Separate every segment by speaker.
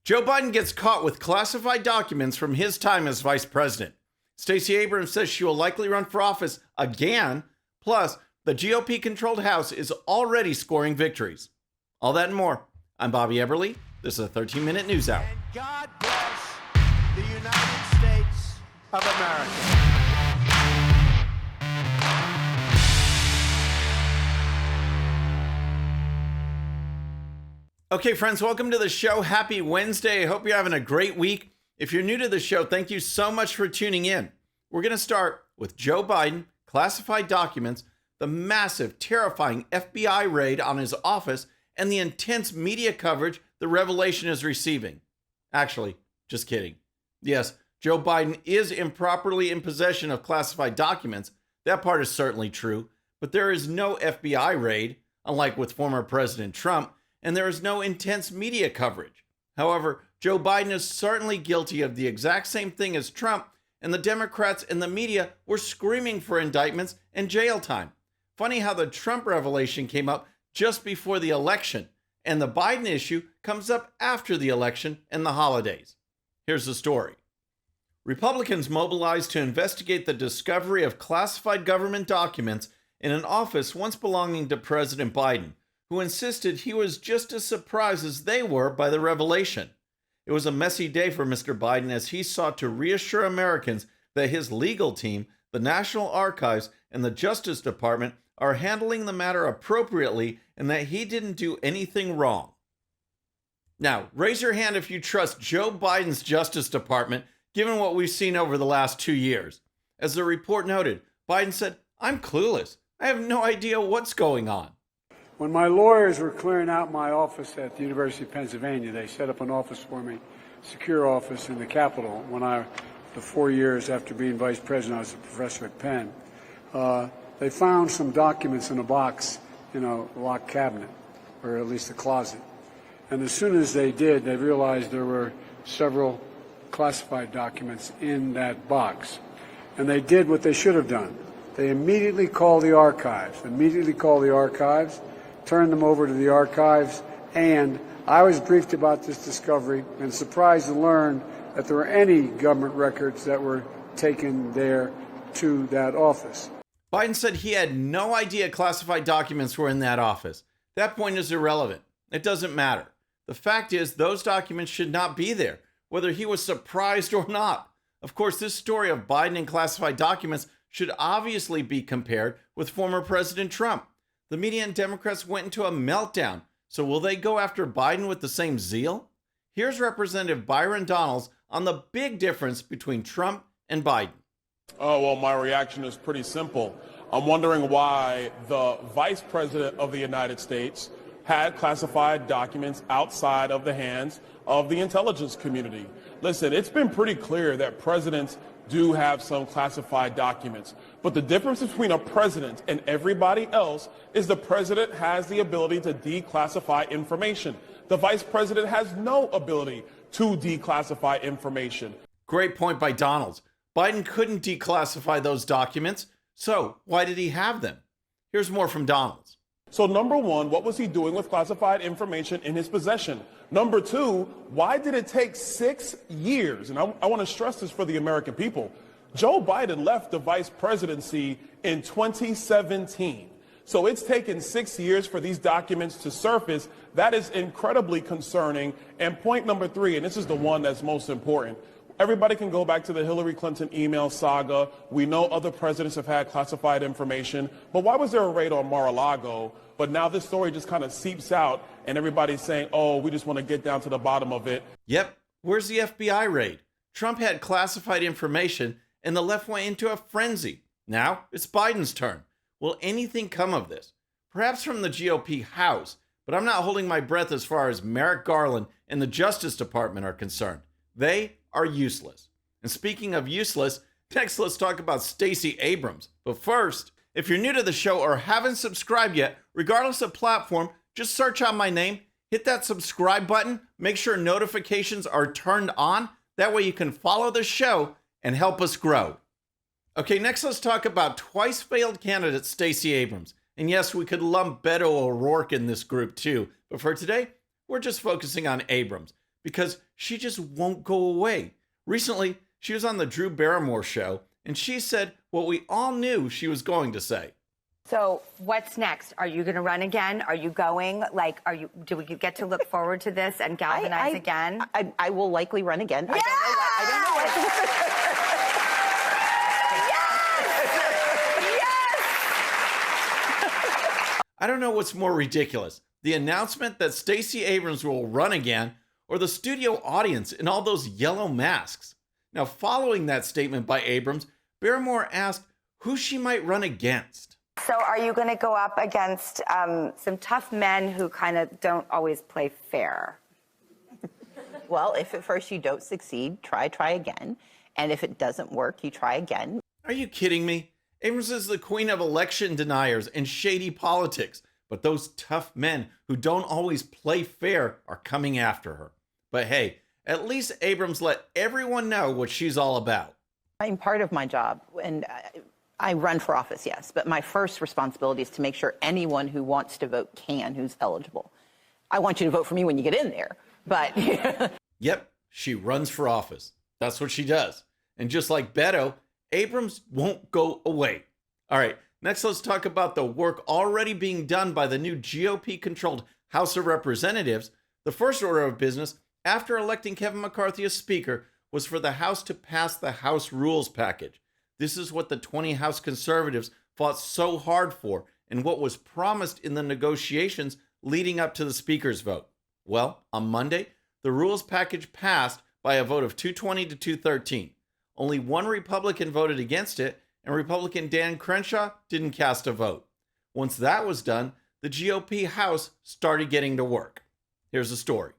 Speaker 1: Joe Biden gets caught with classified documents from his time as vice president. Stacey Abrams says she will likely run for office again. Plus, the GOP-controlled House is already scoring victories. All that and more. I'm Bobby Eberle. This is a 13-minute news hour.
Speaker 2: And God bless the United States of America.
Speaker 1: Okay, friends, welcome to the show. Happy Wednesday. I hope you're having a great week. If you're new to the show, thank you so much for tuning in. We're going to start with Joe Biden, classified documents, the massive, terrifying FBI raid on his office, and the intense media coverage the revelation is receiving. Actually, just kidding. Yes, Joe Biden is improperly in possession of classified documents. That part is certainly true. But there is no FBI raid, unlike with former President Trump, and there is no intense media coverage. However, Joe Biden is certainly guilty of the exact same thing as Trump, and the Democrats and the media were screaming for indictments and jail time. Funny how the Trump revelation came up just before the election, and the Biden issue comes up after the election and the holidays. Here's the story. Republicans mobilized to investigate the discovery of classified government documents in an office once belonging to President Biden, who insisted he was just as surprised as they were by the revelation. It was a messy day for Mr. Biden as he sought to reassure Americans that his legal team, the National Archives, and the Justice Department are handling the matter appropriately and that he didn't do anything wrong. Now, raise your hand if you trust Joe Biden's Justice Department, given what we've seen over the last 2 years. As the report noted, Biden said, "I'm clueless. I have no idea what's going on."
Speaker 3: When my lawyers were clearing out my office at the University of Pennsylvania, they set up an office for me, secure office in the Capitol. The 4 years after being vice president, I was a professor at Penn. They found some documents in a box in a locked cabinet, or at least a closet. And as soon as they did, they realized there were several classified documents in that box. And they did what they should have done. They immediately called the archives, turned them over to the archives, and I was briefed about this discovery and surprised to learn that there were any government records that were taken there to that office.
Speaker 1: Biden said he had no idea classified documents were in that office. That point is irrelevant. It doesn't matter. The fact is, those documents should not be there, whether he was surprised or not. Of course, this story of Biden and classified documents should obviously be compared with former President Trump. The media and Democrats went into a meltdown. So will they go after Biden with the same zeal? Here's Representative Byron Donalds on the big difference between Trump and Biden.
Speaker 4: Oh, well, my reaction is pretty simple. I'm wondering why the Vice President of the United States had classified documents outside of the hands of the intelligence community. Listen, it's been pretty clear that presidents do have some classified documents. But the difference between a president and everybody else is the president has the ability to declassify information. The vice president has no ability to declassify information.
Speaker 1: Great point by Donalds. Biden couldn't declassify those documents, so why did he have them? Here's more from Donalds.
Speaker 4: So number one, what was he doing with classified information in his possession? Number two, why did it take 6 years? And I want to stress this for the American people. Joe Biden left the vice presidency in 2017. So it's taken 6 years for these documents to surface. That is incredibly concerning. And point number three, and this is the one that's most important. Everybody can go back to the Hillary Clinton email saga. We know other presidents have had classified information. But why was there a raid on Mar-a-Lago? But now this story just kind of seeps out and everybody's saying, oh, we just want to get down to the bottom of it.
Speaker 1: Yep. Where's the FBI raid? Trump had classified information and the left went into a frenzy. Now it's Biden's turn. Will anything come of this? Perhaps from the GOP House, but I'm not holding my breath as far as Merrick Garland and the Justice Department are concerned. They are useless. And speaking of useless, next let's talk about Stacey Abrams. But first, if you're new to the show or haven't subscribed yet, regardless of platform, just search out my name, hit that subscribe button, make sure notifications are turned on. That way you can follow the show and help us grow. Okay, next let's talk about twice failed candidate Stacey Abrams. And yes, we could lump Beto O'Rourke in this group too. But for today, we're just focusing on Abrams. because she just won't go away. Recently, she was on the Drew Barrymore show, and she said what we all knew she was going to say.
Speaker 5: So what's next? Are you going to run again? Are you going? Do we get to look forward to this and galvanize again?
Speaker 6: I will likely run again.
Speaker 5: Yeah!
Speaker 6: I don't know what.
Speaker 1: I don't know what's more ridiculous, the announcement that Stacey Abrams will run again, or the studio audience in all those yellow masks. Now, following that statement by Abrams, Barrymore asked who she might run against.
Speaker 5: So are you going to go up against some tough men who kind of don't always play fair?
Speaker 6: Well, if at first you don't succeed, try again. And if it doesn't work, you try again.
Speaker 1: Are you kidding me? Abrams is the queen of election deniers and shady politics, but those tough men who don't always play fair are coming after her. But hey, at least Abrams let everyone know what she's all about.
Speaker 6: I'm part of my job, and I run for office, yes, but my first responsibility is to make sure anyone who wants to vote can, who's eligible. I want you to vote for me when you get in there, but...
Speaker 1: Yep, she runs for office. That's what she does. And just like Beto, Abrams won't go away. All right, next let's talk about the work already being done by the new GOP-controlled House of Representatives. The first order of business after electing Kevin McCarthy as Speaker was for the House to pass the House Rules package. This is what the 20 House conservatives fought so hard for and what was promised in the negotiations leading up to the Speaker's vote. Well, on Monday, the rules package passed by a vote of 220 to 213. Only one Republican voted against it, and Republican Dan Crenshaw didn't cast a vote. Once that was done, the GOP House started getting to work. Here's the story.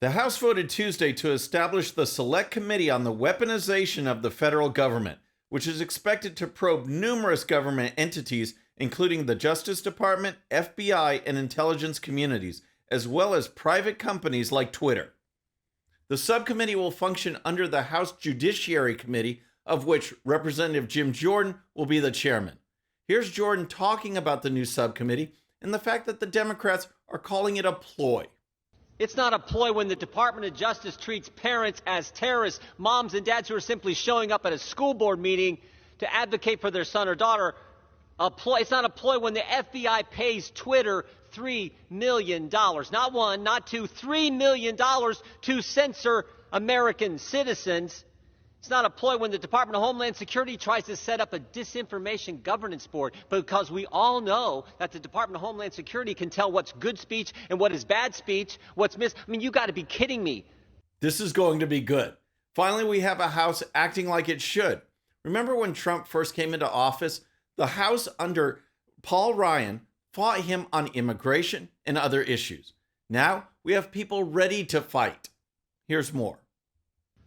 Speaker 1: The House voted Tuesday to establish the Select Committee on the Weaponization of the Federal Government, which is expected to probe numerous government entities, including the Justice Department, FBI, and intelligence communities, as well as private companies like Twitter. The subcommittee will function under the House Judiciary Committee, of which Representative Jim Jordan will be the chairman. Here's Jordan talking about the new subcommittee and the fact that the Democrats are calling it a ploy.
Speaker 7: It's not a ploy when the Department of Justice treats parents as terrorists, moms and dads who are simply showing up at a school board meeting to advocate for their son or daughter. It's not a ploy when the FBI pays Twitter $3 million, not one, not two, $3 million to censor American citizens. It's not a ploy when the Department of Homeland Security tries to set up a disinformation governance board, because we all know that the Department of Homeland Security can tell what's good speech and what is bad speech, I mean, you got to be kidding me.
Speaker 1: This is going to be good. Finally, we have a House acting like it should. Remember when Trump first came into office? The House under Paul Ryan fought him on immigration and other issues. Now we have people ready to fight. Here's more.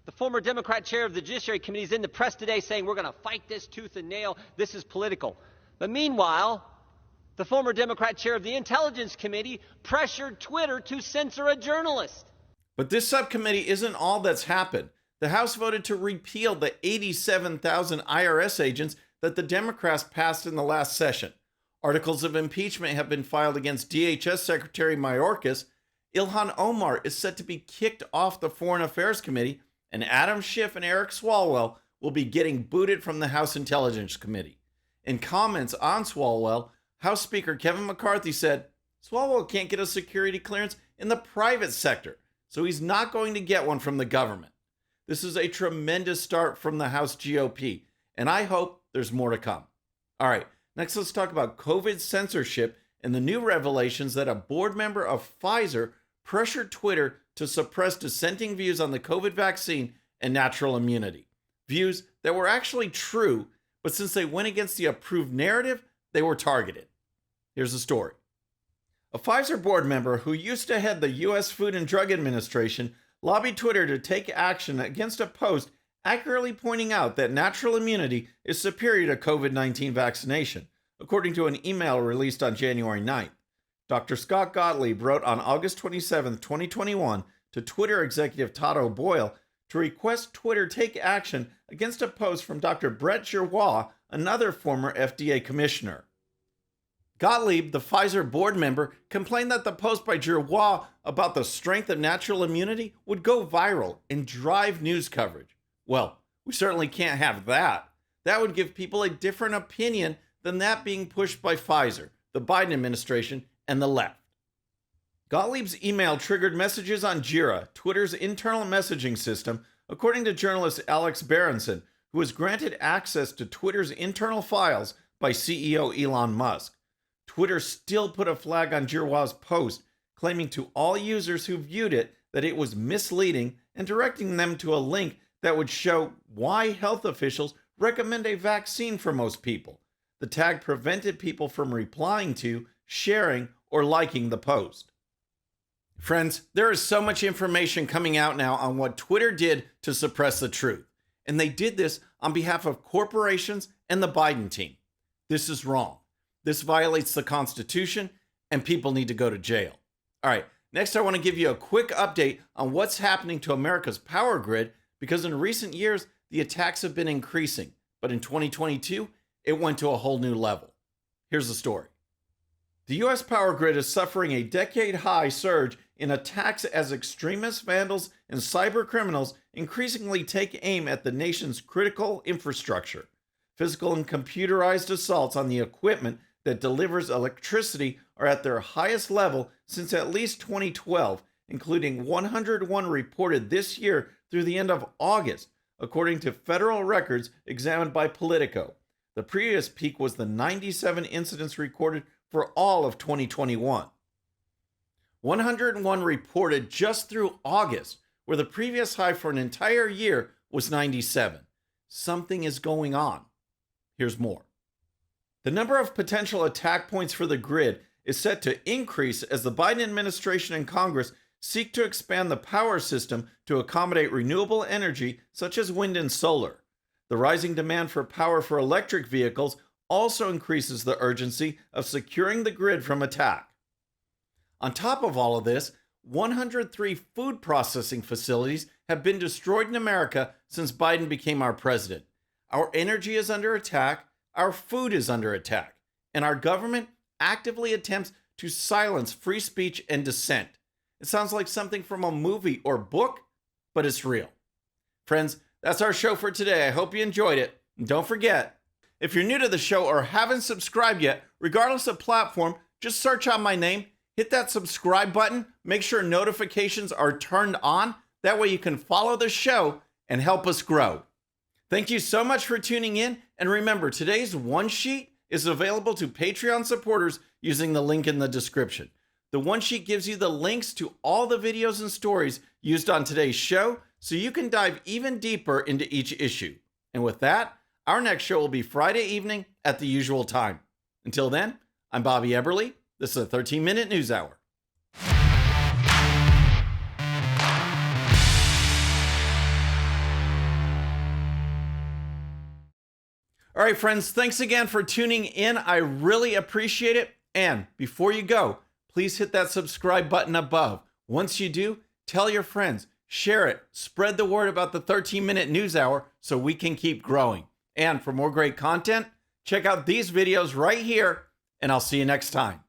Speaker 7: The former Democrat chair of the Judiciary Committee is in the press today saying we're going to fight this tooth and nail. This is political. But meanwhile, the former Democrat chair of the Intelligence Committee pressured Twitter to censor a journalist.
Speaker 1: But this subcommittee isn't all that's happened. The House voted to repeal the 87,000 IRS agents that the Democrats passed in the last session. Articles of impeachment have been filed against DHS Secretary Mayorkas. Ilhan Omar is set to be kicked off the Foreign Affairs Committee, and Adam Schiff and Eric Swalwell will be getting booted from the House Intelligence Committee. In comments on Swalwell, House Speaker Kevin McCarthy said, Swalwell can't get a security clearance in the private sector, so he's not going to get one from the government. This is a tremendous start from the House GOP, and I hope there's more to come. All right, next let's talk about COVID censorship and the new revelations that a board member of Pfizer pressured Twitter to suppress dissenting views on the COVID vaccine and natural immunity. Views that were actually true, but since they went against the approved narrative, they were targeted. Here's the story. A Pfizer board member who used to head the U.S. Food and Drug Administration lobbied Twitter to take action against a post accurately pointing out that natural immunity is superior to COVID-19 vaccination, according to an email released on January 9th. Dr. Scott Gottlieb wrote on August 27, 2021, to Twitter executive Todd O'Boyle to request Twitter take action against a post from Dr. Brett Giroir, another former FDA commissioner. Gottlieb, the Pfizer board member, complained that the post by Giroir about the strength of natural immunity would go viral and drive news coverage. Well, we certainly can't have that. That would give people a different opinion than that being pushed by Pfizer, the Biden administration, and the left. Gottlieb's email triggered messages on Jira, Twitter's internal messaging system, according to journalist Alex Berenson, who was granted access to Twitter's internal files by CEO Elon Musk. Twitter still put a flag on Giroir's post, claiming to all users who viewed it that it was misleading and directing them to a link that would show why health officials recommend a vaccine for most people. The tag prevented people from replying to, sharing, or liking the post. Friends, there is so much information coming out now on what Twitter did to suppress the truth. And they did this on behalf of corporations and the Biden team. This is wrong. This violates the Constitution, and people need to go to jail. All right, next I want to give you a quick update on what's happening to America's power grid, because in recent years, the attacks have been increasing. But in 2022, it went to a whole new level. Here's the story. The U.S. power grid is suffering a decade-high surge in attacks as extremists, vandals, and cyber criminals increasingly take aim at the nation's critical infrastructure. Physical and computerized assaults on the equipment that delivers electricity are at their highest level since at least 2012, including 101 reported this year through the end of August, according to federal records examined by Politico. The previous peak was the 97 incidents recorded for all of 2021. 101 reported just through August, where the previous high for an entire year was 97. Something is going on. Here's more. The number of potential attack points for the grid is set to increase as the Biden administration and Congress seek to expand the power system to accommodate renewable energy such as wind and solar. The rising demand for power for electric vehicles also increases the urgency of securing the grid from attack. On top of all of this, 103 food processing facilities have been destroyed in America since Biden became our president. Our energy is under attack, our food is under attack, and our government actively attempts to silence free speech and dissent. It sounds like something from a movie or book, but it's real. Friends, that's our show for today. I hope you enjoyed it. And don't forget, if you're new to the show or haven't subscribed yet, regardless of platform, just search out my name, hit that subscribe button, make sure notifications are turned on. That way you can follow the show and help us grow. Thank you so much for tuning in. And remember, today's one sheet is available to Patreon supporters using the link in the description. The one sheet gives you the links to all the videos and stories used on today's show, so you can dive even deeper into each issue. And with that, our next show will be Friday evening at the usual time. Until then, I'm Bobby Eberle. This is a 13-minute news hour. All right, friends, thanks again for tuning in. I really appreciate it. And before you go, please hit that subscribe button above. Once you do, tell your friends, share it, spread the word about the 13-minute news hour so we can keep growing. And for more great content, check out these videos right here, and I'll see you next time.